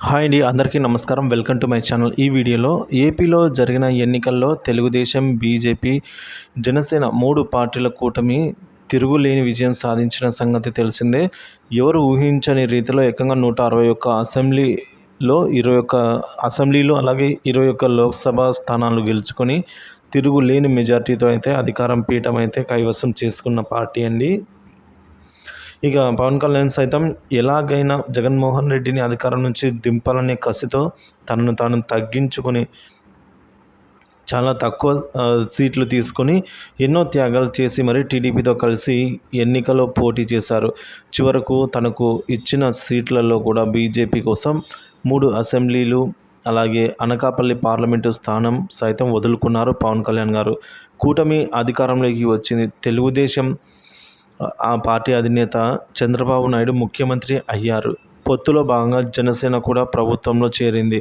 Hi అండి, అందరికీ నమస్కారం. Welcome to my channel. ఈ వీడియోలో ఏపీలో జరిగిన ఎన్నికల్లో తెలుగుదేశం, బీజేపీ, జనసేన 3 పార్టీల కూటమి తిరుగులేని విజయం సాధించిన సంగతి తెలిసిందే. ఎవరు ఊహించని రీతిలో ఏకంగా 161 అసెంబ్లీలో అలాగే 21 లోక్సభ స్థానాలు గెలుచుకొని తిరుగులేని మెజార్టీతో అయితే అధికారం పీఠం అయితే కైవసం చేసుకున్న పార్టీ అండి. ఇక పవన్ కళ్యాణ్ సైతం ఎలాగైనా జగన్మోహన్ రెడ్డిని అధికారం నుంచి దింపాలనే కసితో తనను తాను తగ్గించుకొని చాలా తక్కువ సీట్లు తీసుకొని ఎన్నో త్యాగాలు చేసి మరి టీడీపీతో కలిసి ఎన్నికల్లో పోటీ చేశారు. చివరకు తనకు ఇచ్చిన సీట్లలో కూడా బీజేపీ కోసం 3 అసెంబ్లీలు అలాగే అనకాపల్లి పార్లమెంటు స్థానం సైతం వదులుకున్నారు పవన్ కళ్యాణ్ గారు. కూటమి అధికారంలోకి వచ్చింది. తెలుగుదేశం ఆ పార్టీ అధినేత చంద్రబాబు నాయుడు ముఖ్యమంత్రి అయ్యారు. పొత్తులో భాగంగా జనసేన కూడా ప్రభుత్వంలో చేరింది.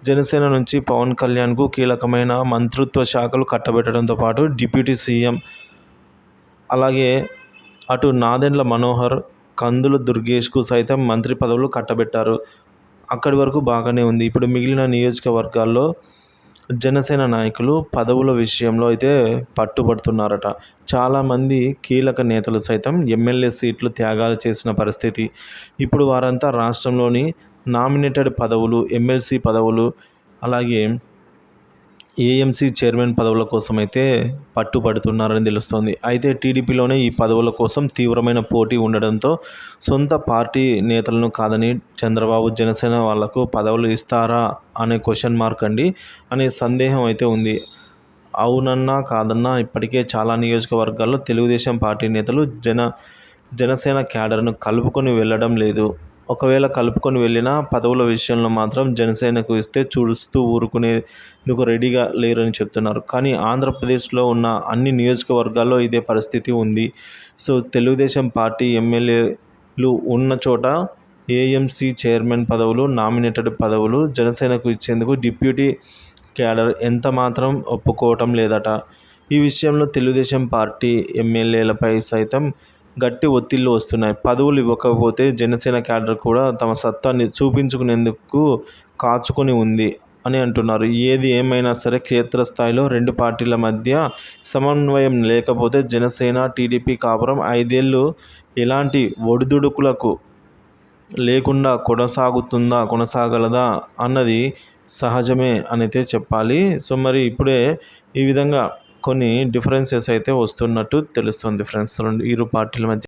జనసేన నుంచి పవన్ కళ్యాణ్కు కీలకమైన మంత్రిత్వ శాఖలు కట్టబెట్టడంతో పాటు డిప్యూటీ సీఎం అలాగే అటు నాదెండ్ల మనోహర్, కందుల దుర్గేష్కు సైతం మంత్రి పదవులు కట్టబెట్టారు. అక్కడి వరకు బాగానే ఉంది. ఇప్పుడు మిగిలిన నియోజకవర్గాల్లో జనసేన నాయకులు పదవుల విషయంలో అయితే పట్టుబడుతున్నారట. చాలామంది కీలక నేతలు సైతం ఎమ్మెల్యే సీట్లు త్యాగాలు చేసిన పరిస్థితి. ఇప్పుడు వారంతా రాష్ట్రంలోని నామినేటెడ్ పదవులు, ఎమ్మెల్సీ పదవులు అలాగే ఏఎంసీ చైర్మన్ పదవుల కోసం అయితే పట్టుబడుతున్నారని తెలుస్తోంది. అయితే టీడీపీలోనే ఈ పదవుల కోసం తీవ్రమైన పోటీ ఉండడంతో సొంత పార్టీ నేతలను కాదని చంద్రబాబు, జనసేన వాళ్లకు పదవులు ఇస్తారా అనే క్వశ్చన్ మార్క్ అండి అనే సందేహం అయితే ఉంది. అవునన్నా కాదన్నా ఇప్పటికే చాలా నియోజకవర్గాల్లో తెలుగుదేశం పార్టీ నేతలు జనసేన క్యాడర్ను కలుపుకొని వెళ్ళడం లేదు. ఒకవేళ కలుపుకొని వెళ్ళినా పదవుల విషయంలో మాత్రం జనసేనకు ఇస్తే చూస్తూ ఊరుకునేందుకు రెడీగా లేరని చెప్తున్నారు. కానీ ఆంధ్రప్రదేశ్లో ఉన్న అన్ని నియోజకవర్గాల్లో ఇదే పరిస్థితి ఉంది. సో తెలుగుదేశం పార్టీ ఎమ్మెల్యేలు ఉన్న చోట ఏఎంసీ చైర్మన్ పదవులు, నామినేటెడ్ పదవులు జనసేనకు ఇచ్చేందుకు డిప్యూటీ క్యాడర్ ఎంత మాత్రం ఒప్పుకోవటం లేదట. ఈ విషయంలో తెలుగుదేశం పార్టీ ఎమ్మెల్యేలపై సైతం గట్టి ఒత్తిళ్లు వస్తున్నాయి. పదవులు ఇవ్వకపోతే జనసేన క్యాడర్ కూడా తమ సత్తాని చూపించుకునేందుకు కాచుకొని ఉంది అని అంటున్నారు. ఏది ఏమైనా సరే క్షేత్రస్థాయిలో 2 పార్టీల మధ్య సమన్వయం లేకపోతే జనసేన, టీడీపీ కాపురం 5 ఏళ్లు ఎలాంటి ఒడిదుడుకులకు లేకుండా కొనసాగలదా అన్నది సహజమే అనైతే చెప్పాలి. సో మరి ఇప్పుడే ఈ విధంగా కొన్ని డిఫరెన్సెస్ అయితే వస్తున్నట్టు తెలుస్తుంది ఫ్రెండ్స్ ఇరు పార్టీల మధ్య.